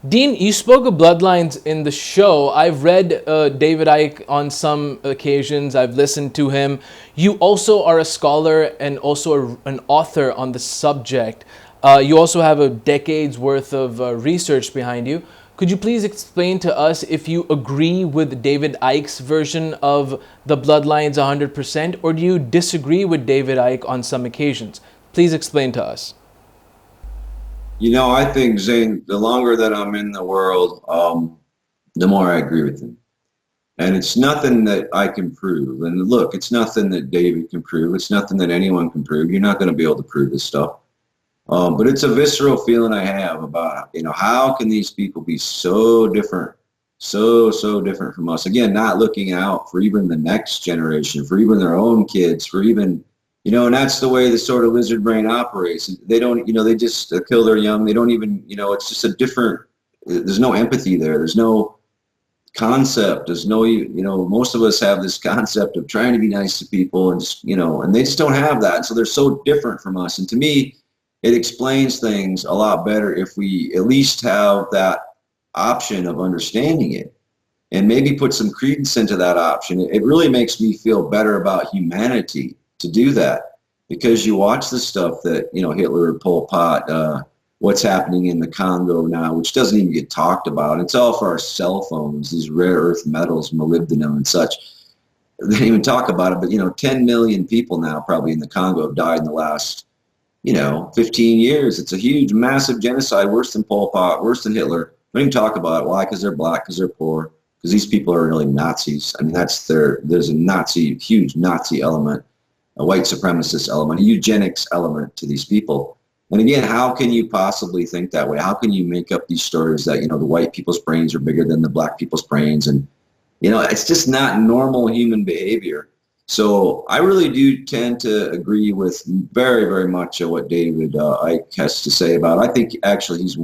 Dean, you spoke of bloodlines in the show. I've read David Icke on some occasions. I've listened to him. You also are a scholar and also an author on the subject. You also have a decade's worth of research behind you. Could you please explain to us if you agree with David Icke's version of the bloodlines 100%, or do you disagree with David Icke on some occasions? Please explain to us. You know, I think, Zain, the longer that I'm in the world, the more I agree with him. And it's nothing that I can prove. And look, it's nothing that David can prove. It's nothing that anyone can prove. You're not going to be able to prove this stuff. But it's a visceral feeling I have about, how can these people be so different, so different from us? Again, not looking out for even the next generation, for even their own kids, for even, and that's the way the sort of lizard brain operates. They don't, they just kill their young. They don't even, it's just a different, there's no empathy there. There's no concept. There's no, most of us have this concept of trying to be nice to people and, and they just don't have that. So they're so different from us. And to me, it explains things a lot better if we at least have that option of understanding it and maybe put some credence into that option. It really makes me feel better about humanity to do that, because you watch the stuff that, Hitler, Pol Pot, what's happening in the Congo now, which doesn't even get talked about. It's all for our cell phones, these rare earth metals, molybdenum and such. They don't even talk about it, but, 10 million people now probably in the Congo have died in the last 15 years. It's a huge, massive genocide, worse than Pol Pot, worse than Hitler. Don't even talk about it. Why? Because they're black, because they're poor, because these people are really Nazis. I mean, there's a huge Nazi element, a white supremacist element, a eugenics element to these people. And again, how can you possibly think that way? How can you make up these stories that, the white people's brains are bigger than the black people's brains? And, it's just not normal human behavior. So I really do tend to agree with very, very much of what David Icke has to say about it. I think actually he's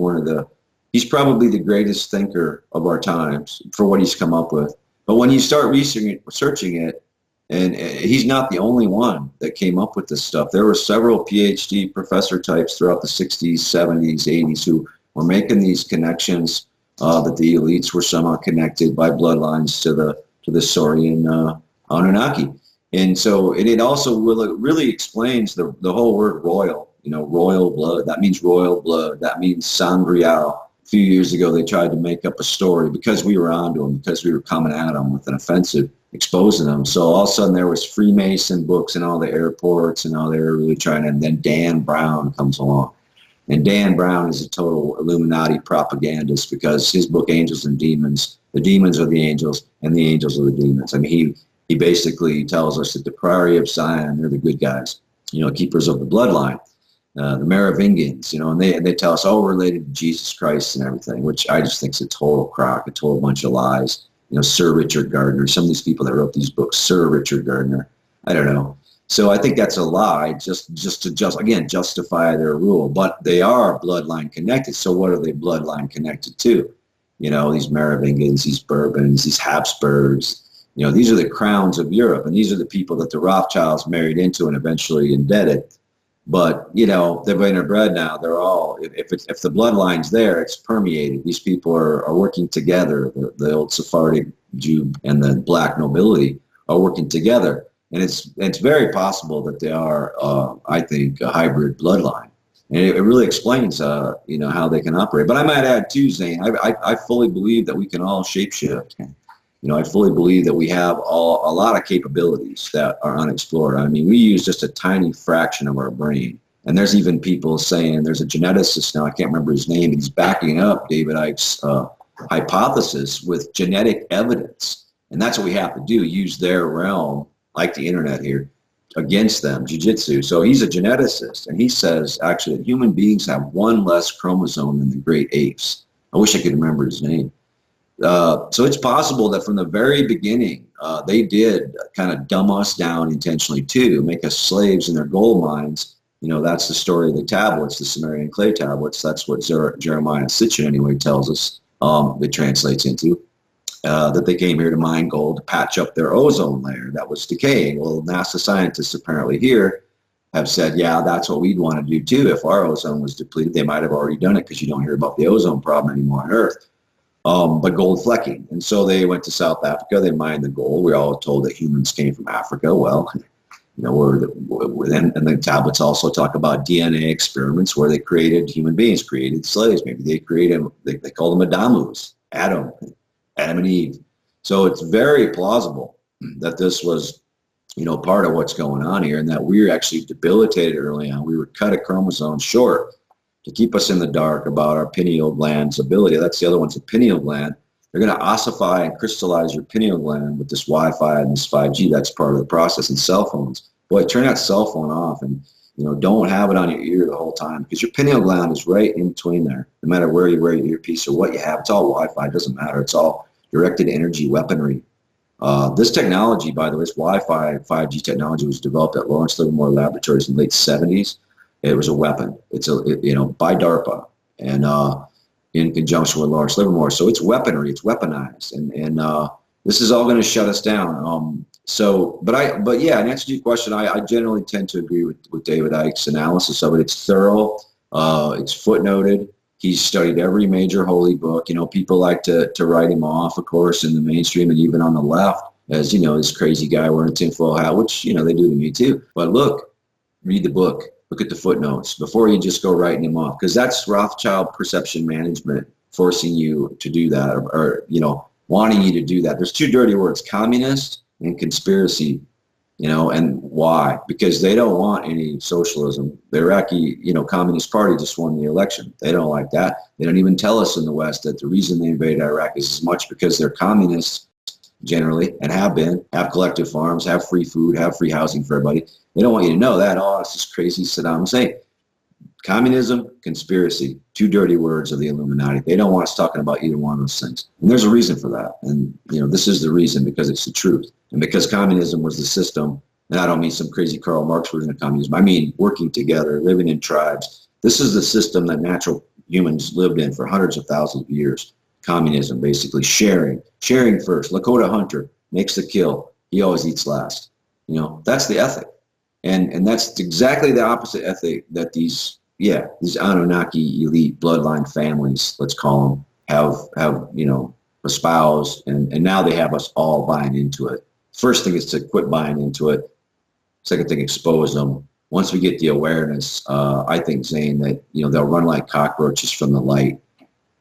probably the greatest thinker of our times for what he's come up with. But when you start researching it, and he's not the only one that came up with this stuff. There were several PhD professor types throughout the 60s, 70s, 80s who were making these connections that the elites were somehow connected by bloodlines to the Saurian Anunnaki. And so it also really explains the whole word royal, royal blood. That means royal blood. That means sangreal. A few years ago, they tried to make up a story because we were onto them, because we were coming at them with an offensive, exposing them. So all of a sudden there was Freemason books in all the airports and all they were really trying to, and then Dan Brown comes along. And Dan Brown is a total Illuminati propagandist because his book, Angels and Demons, the demons are the angels and the angels are the demons. I mean, he basically tells us that the Priory of Zion, they're the good guys, keepers of the bloodline, the Merovingians, and they tell us, we're related to Jesus Christ and everything, which I just think is a total crock, a total bunch of lies. Sir Richard Gardner, some of these people that wrote these books, Sir Richard Gardner, I don't know. So I think that's a lie, just to justify their rule. But they are bloodline connected. So what are they bloodline connected to? These Merovingians, these Bourbons, these Habsburgs. These are the crowns of Europe, and these are the people that the Rothschilds married into and eventually indebted. But, they're interbred now. They're all, if the bloodline's there, it's permeated. These people are working together. The old Sephardic Jew and the black nobility are working together. And it's very possible that they are, I think, a hybrid bloodline. And it really explains, how they can operate. But I might add too, Zain, I fully believe that we can all shapeshift. I fully believe that we have a lot of capabilities that are unexplored. I mean, we use just a tiny fraction of our brain. And there's even people saying, there's a geneticist now, I can't remember his name, and he's backing up David Icke's hypothesis with genetic evidence. And that's what we have to do, use their realm, like the internet here, against them, jiu-jitsu. So he's a geneticist, and he says, actually, that human beings have one less chromosome than the great apes. I wish I could remember his name. So it's possible that from the very beginning, they did kind of dumb us down intentionally too, make us slaves in their gold mines. That's the story of the tablets, the Sumerian clay tablets. That's what Jeremiah Sitchin anyway tells us. It translates into that they came here to mine gold, to patch up their ozone layer that was decaying. Well, NASA scientists apparently here have said, yeah, that's what we'd want to do too. If our ozone was depleted, they might have already done it, because you don't hear about the ozone problem anymore on Earth. But gold flecking. And so they went to South Africa, they mined the gold. We're all told that humans came from Africa. Well, and the tablets also talk about DNA experiments where they created human beings, created slaves. Maybe they created, they call them Adamus, Adam and Eve. So it's very plausible that this was, part of what's going on here, and that we were actually debilitated early on. We were cut a chromosome short to keep us in the dark about our pineal gland's ability. That's the other one's a pineal gland. They're going to ossify and crystallize your pineal gland with this Wi-Fi and this 5G. That's part of the process. And cell phones. Boy, turn that cell phone off, and don't have it on your ear the whole time, because your pineal gland is right in between there. No matter where you wear your earpiece or what you have, it's all Wi-Fi. It doesn't matter. It's all directed energy weaponry. This technology, by the way, this Wi-Fi 5G technology, was developed at Lawrence Livermore Laboratories in the late 70s. It was a weapon. It's by DARPA and in conjunction with Lawrence Livermore. So it's weaponry. It's weaponized, and this is all going to shut us down. But yeah, in answer to your question, I generally tend to agree with David Icke's analysis of it. It's thorough. It's footnoted. He's studied every major holy book. People like to write him off, of course, in the mainstream and even on the left as, this crazy guy wearing a tinfoil hat, which, they do to me too. But look, read the book. Look at the footnotes before you just go writing him off, because that's Rothschild perception management forcing you to do that, or wanting you to do that. There's two dirty words, communist and conspiracy, and why? Because they don't want any socialism. The Iraqi, Communist Party just won the election. They don't like that. They don't even tell us in the West that the reason they invaded Iraq is as much because they're communists generally, and have collective farms, have free food, have free housing for everybody. They don't want you to know that. Oh, it's just crazy Saddam Hussein. Communism, conspiracy, two dirty words of the Illuminati. They don't want us talking about either one of those things. And there's a reason for that. And, this is the reason, because it's the truth. And because communism was the system, and I don't mean some crazy Karl Marx version of communism. I mean working together, living in tribes. This is the system that natural humans lived in for hundreds of thousands of years. Communism, basically sharing first. Lakota hunter makes the kill. He always eats last. That's the ethic. And that's exactly the opposite ethic that these Anunnaki elite bloodline families, let's call them, have espoused, and now they have us all buying into it. First thing is to quit buying into it. Second thing, expose them. Once we get the awareness, I think, Zain, that they'll run like cockroaches from the light,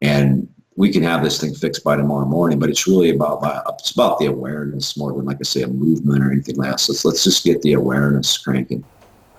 and we can have this thing fixed by tomorrow morning. But it's really about the awareness more than, like I say, a movement or anything like that. So let's just get the awareness cranking.